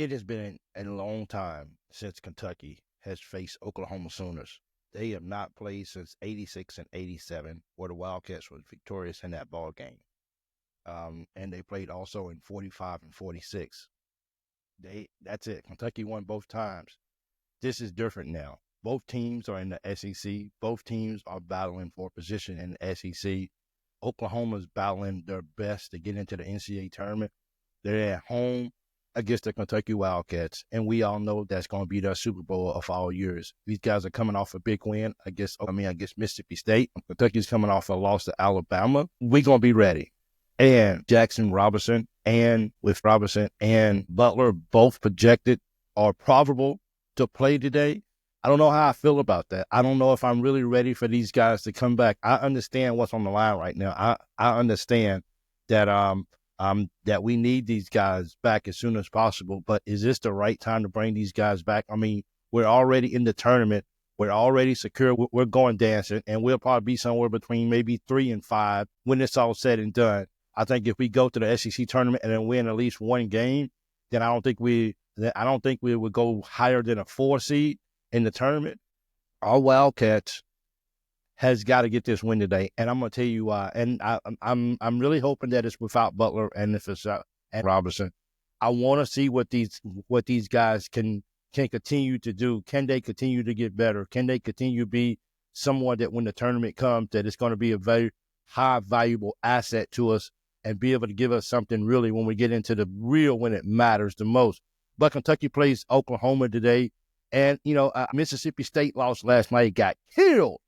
It has been a long time since Kentucky has faced Oklahoma Sooners. They have not played since '86 and '87, where the Wildcats were victorious in that ball game. And they played also in '45 and '46. That's it. Kentucky won both times. This is different now. Both teams are in the SEC. Both teams are battling for position in the SEC. Oklahoma's battling their best to get into the NCAA tournament. They're at home against the Kentucky Wildcats, and we all know that's going to be their Super Bowl of all years. These guys are coming off a big win against Mississippi State. Kentucky's coming off a loss to Alabama. We're going to be ready. And Robinson and Butler both projected or probable to play today. I don't know how I feel about that. I don't know if I'm really ready for these guys to come back. I understand what's on the line right now. I understand that that we need these guys back as soon as possible. But is this the right time to bring these guys back? I mean, we're already in the tournament. We're already secure. We're going dancing, and we'll probably be somewhere between maybe 3 and 5 when it's all said and done. I think if we go to the SEC tournament and then win at least one game, then I don't think we would go higher than a 4 seed in the tournament. Our Wildcats has got to get this win today, and I'm going to tell you why. And I'm really hoping that it's without Butler and if it's and Robinson. I want to see what these guys can continue to do. Can they continue to get better? Can they continue to be someone that when the tournament comes, that it's going to be a very high valuable asset to us and be able to give us something really when we get into the real when it matters the most. But Kentucky plays Oklahoma today, and Mississippi State lost last night, got killed.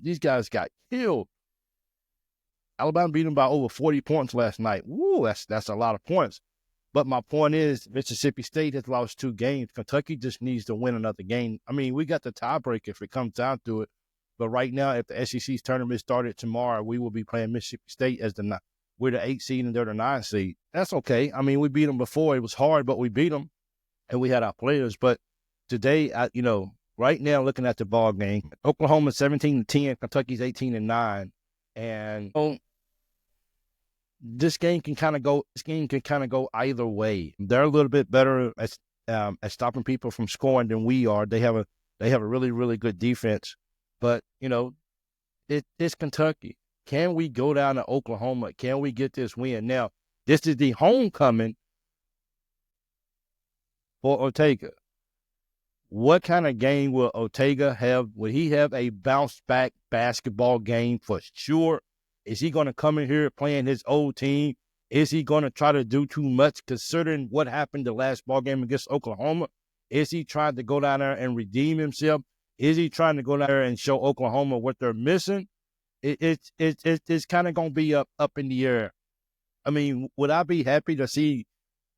These guys got killed. Alabama beat them by over 40 points last night. Woo, that's a lot of points. But my point is, Mississippi State has lost 2 games. Kentucky just needs to win another game. I mean, we got the tiebreaker if it comes down to it. But right now, if the SEC's tournament started tomorrow, we will be playing Mississippi State as we're the 8 seed and they're the 9 seed. That's okay. I mean, we beat them before. It was hard, but we beat them, and we had our players. But today, right now, looking at the ball game, Oklahoma 17-10, Kentucky's 18-9, and this game can kind of go either way. They're a little bit better at stopping people from scoring than we are. They have a really, really good defense, but it's Kentucky. Can we go down to Oklahoma? Can we get this win? Now, this is the homecoming for Ortega. What kind of game will Ortega have? Will he have a bounce-back basketball game for sure? Is he going to come in here playing his old team? Is he going to try to do too much considering what happened the last ball game against Oklahoma? Is he trying to go down there and redeem himself? Is he trying to go down there and show Oklahoma what they're missing? It's kind of going to be up in the air. I mean, would I be happy to see?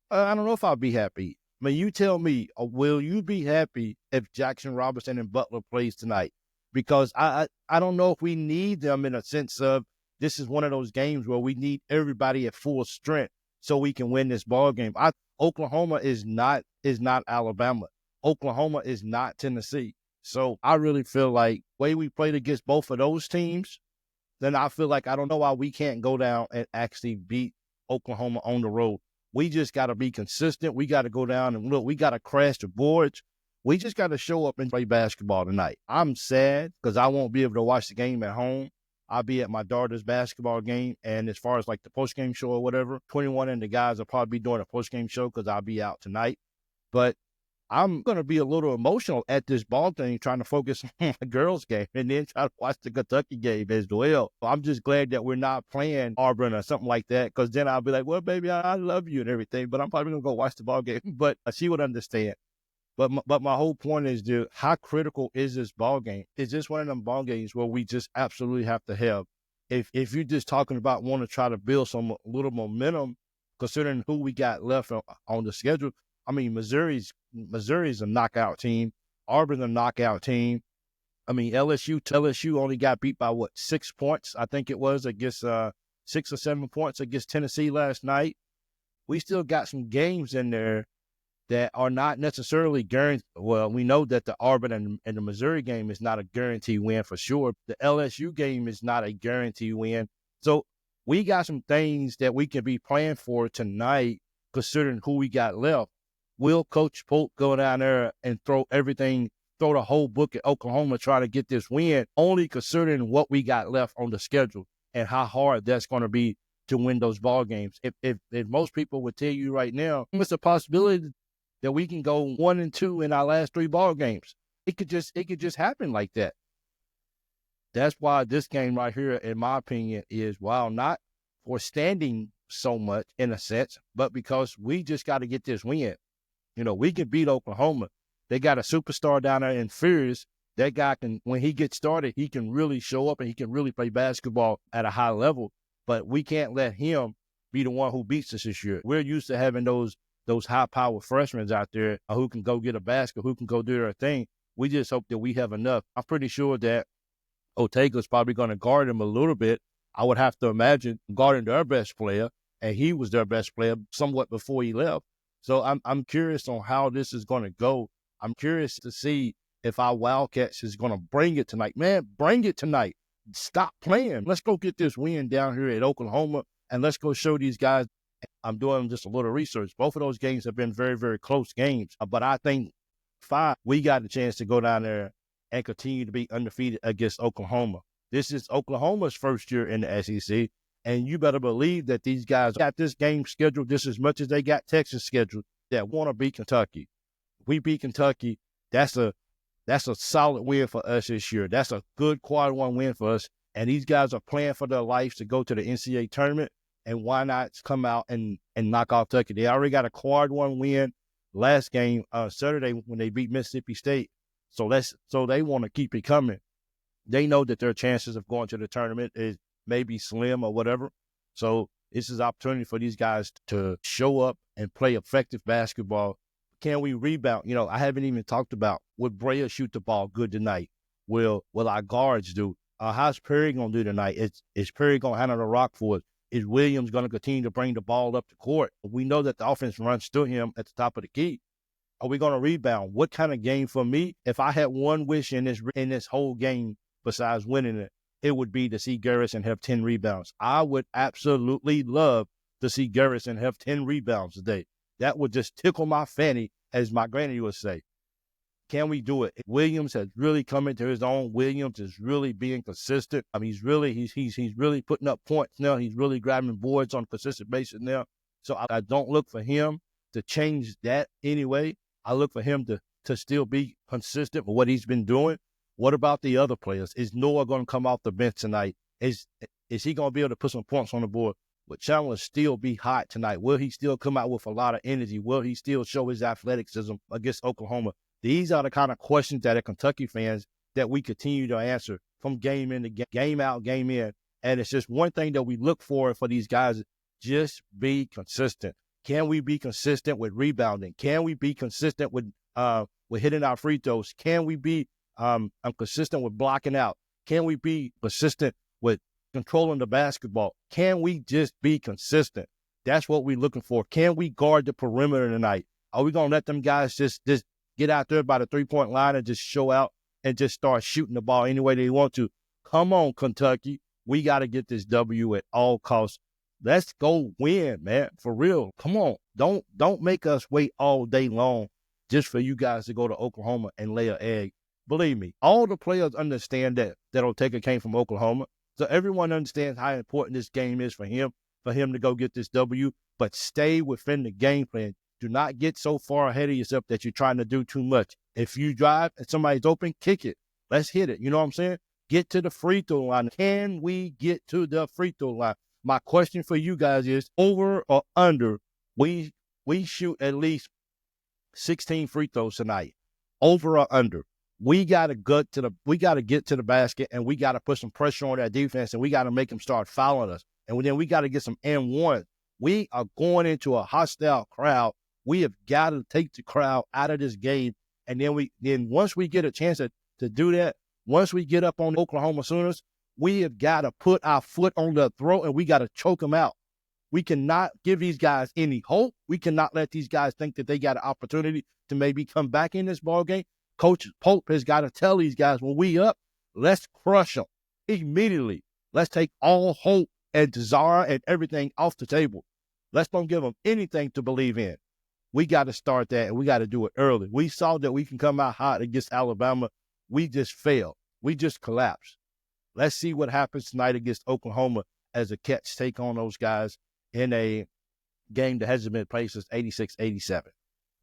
I don't know if I'll be happy. I mean, you tell me, will you be happy if Jaxson, Robinson, and Butler plays tonight? Because I don't know if we need them in a sense of this is one of those games where we need everybody at full strength so we can win this ball game. Oklahoma is not Alabama. Oklahoma is not Tennessee. So I really feel like the way we played against both of those teams, then I feel like I don't know why we can't go down and actually beat Oklahoma on the road. We just got to be consistent. We got to go down and look. We got to crash the boards. We just got to show up and play basketball tonight. I'm sad because I won't be able to watch the game at home. I'll be at my daughter's basketball game. And as far as like the post-game show or whatever, 21 and the guys will probably be doing a post-game show because I'll be out tonight. But I'm going to be a little emotional at this ball game trying to focus on the girls' game and then try to watch the Kentucky game as well. I'm just glad that we're not playing Auburn or something like that because then I'll be like, well, baby, I love you and everything, but I'm probably going to go watch the ball game. But she would understand. But my whole point is, dude, how critical is this ball game? Is this one of them ball games where we just absolutely have to have? If you're just talking about wanting to try to build some little momentum, considering who we got left on the schedule, I mean, Missouri's a knockout team. Auburn's a knockout team. I mean, LSU only got beat by 6 points, I think it was, against 6 or 7 points against Tennessee last night. We still got some games in there that are not necessarily guaranteed. Well, we know that the Auburn and the Missouri game is not a guaranteed win for sure. The LSU game is not a guaranteed win. So we got some things that we can be playing for tonight, considering who we got left. Will Coach Polk go down there and throw the whole book at Oklahoma trying to get this win, only considering what we got left on the schedule and how hard that's going to be to win those ball games? If most people would tell you right now, it's a possibility that we can go 1-2 in our last 3 ball games. It could just happen like that. That's why this game right here, in my opinion, is, while not for standing so much in a sense, but because we just got to get this win. We can beat Oklahoma. They got a superstar down there in Furious. That guy can, when he gets started, he can really show up and he can really play basketball at a high level. But we can't let him be the one who beats us this year. We're used to having those high-powered freshmen out there who can go get a basket, who can go do their thing. We just hope that we have enough. I'm pretty sure that Ortega's probably going to guard him a little bit. I would have to imagine guarding their best player, and he was their best player somewhat before he left. So I'm curious on how this is going to go. I'm curious to see if our Wildcats is going to bring it tonight. Man, bring it tonight. Stop playing. Let's go get this win down here at Oklahoma, and let's go show these guys. I'm doing just a little research. Both of those games have been very, very close games. But I think we got a chance to go down there and continue to be undefeated against Oklahoma. This is Oklahoma's first year in the SEC, and you better believe that these guys got this game scheduled just as much as they got Texas scheduled, that want to beat Kentucky. If we beat Kentucky, that's a solid win for us this year. That's a good quad 1 win for us, and these guys are playing for their lives to go to the NCAA tournament, and why not come out and knock off Kentucky? They already got a quad 1 win last game Saturday when they beat Mississippi State. So they want to keep it coming. They know that their chances of going to the tournament is maybe slim or whatever. So this is an opportunity for these guys to show up and play effective basketball. Can we rebound? I haven't even talked about, will Brea shoot the ball good tonight? Will our guards do? How's Perry going to do tonight? Is Perry going to handle the rock for us? Is Williams going to continue to bring the ball up the court? We know that the offense runs to him at the top of the key. Are we going to rebound? What kind of game for me? If I had one wish in this whole game besides winning it would be to see Garrison have 10 rebounds. I would absolutely love to see Garrison have 10 rebounds today. That would just tickle my fanny, as my granny would say. Can we do it? Williams has really come into his own. Williams is really being consistent. I mean, he's really putting up points now. He's really grabbing boards on a consistent basis now. So I don't look for him to change that anyway. I look for him to still be consistent with what he's been doing. What about the other players? Is Noah going to come off the bench tonight? Is he going to be able to put some points on the board? Will Chandler still be hot tonight? Will he still come out with a lot of energy? Will he still show his athleticism against Oklahoma? These are the kind of questions that are Kentucky fans that we continue to answer from game in to game out, game in. And it's just one thing that we look for these guys: just be consistent. Can we be consistent with rebounding? Can we be consistent with hitting our free throws? Can we be consistent with blocking out? Can we be consistent with controlling the basketball? Can we just be consistent? That's what we're looking for. Can we guard the perimeter tonight? Are we going to let them guys just get out there by the three-point line and just show out and just start shooting the ball any way they want to? Come on, Kentucky. We got to get this W at all costs. Let's go win, man, for real. Come on. Don't make us wait all day long just for you guys to go to Oklahoma and lay an egg. Believe me, all the players understand that Ortega came from Oklahoma. So everyone understands how important this game is for him to go get this W. But stay within the game plan. Do not get so far ahead of yourself that you're trying to do too much. If you drive and somebody's open, kick it. Let's hit it. You know what I'm saying? Get to the free throw line. Can we get to the free throw line? My question for you guys is, over or under, we shoot at least 16 free throws tonight. Over or under. We got to get to the basket, and we got to put some pressure on that defense, and we got to make them start fouling us. And then we got to get some M1. We are going into a hostile crowd. We have got to take the crowd out of this game. And then once we get a chance to do that, once we get up on Oklahoma Sooners, we have got to put our foot on their throat, and we got to choke them out. We cannot give these guys any hope. We cannot let these guys think that they got an opportunity to maybe come back in this ball game. Coach Pope has got to tell these guys, when we up, let's crush them immediately. Let's take all hope and desire and everything off the table. Let's don't give them anything to believe in. We got to start that, and we got to do it early. We saw that we can come out hot against Alabama. We just failed. We just collapsed. Let's see what happens tonight against Oklahoma as the Cats take on those guys in a game that hasn't been played since 86-87.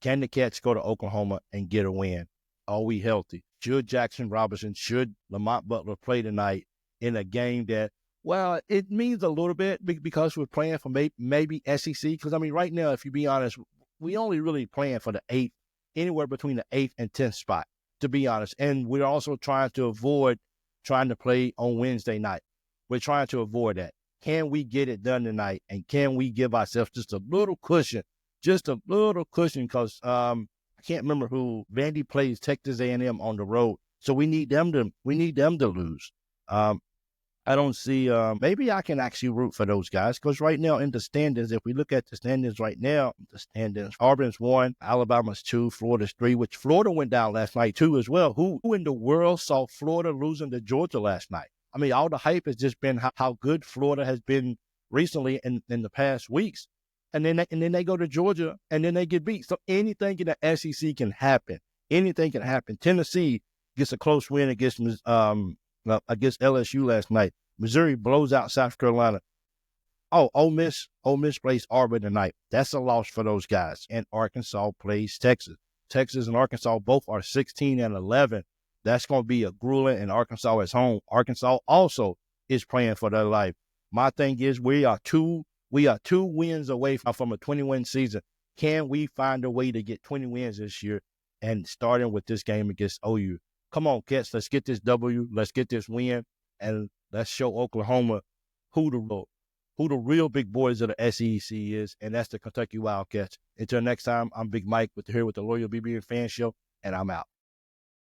Can the Cats go to Oklahoma and get a win? Are we healthy? Should Jackson Robinson, should Lamont Butler play tonight in a game that, well, it means a little bit because we're playing for maybe SEC? Because, I mean, right now, if you be honest, we only really playing for the 8th, anywhere between the 8th and 10th spot, to be honest. And we're also trying to avoid trying to play on Wednesday night. We're trying to avoid that. Can we get it done tonight? And can we give ourselves just a little cushion? Just a little cushion, because I can't remember who. Vandy plays Texas A&M on the road, so we need them to lose. I don't see. Maybe I can actually root for those guys, because right now in the standings, if we look at the standings right now, Auburn's 1, Alabama's 2, Florida's 3. Which Florida went down last night too as well. Who in the world saw Florida losing to Georgia last night? I mean, all the hype has just been how good Florida has been recently in the past weeks. And then they go to Georgia, and then they get beat. So anything in the SEC can happen. Anything can happen. Tennessee gets a close win against LSU last night. Missouri blows out South Carolina. Oh, Ole Miss plays Auburn tonight. That's a loss for those guys. And Arkansas plays Texas. Texas and Arkansas both are 16-11. That's going to be a grueling, and Arkansas is home. Arkansas also is playing for their life. My thing is, we are two wins away from a 20-win season. Can we find a way to get 20 wins this year, and starting with this game against OU? Come on, Cats, let's get this W. Let's get this win, and let's show Oklahoma who the real big boys of the SEC is, and that's the Kentucky Wildcats. Until next time, I'm Big Mike here with the Loyal BB Fan Show, and I'm out.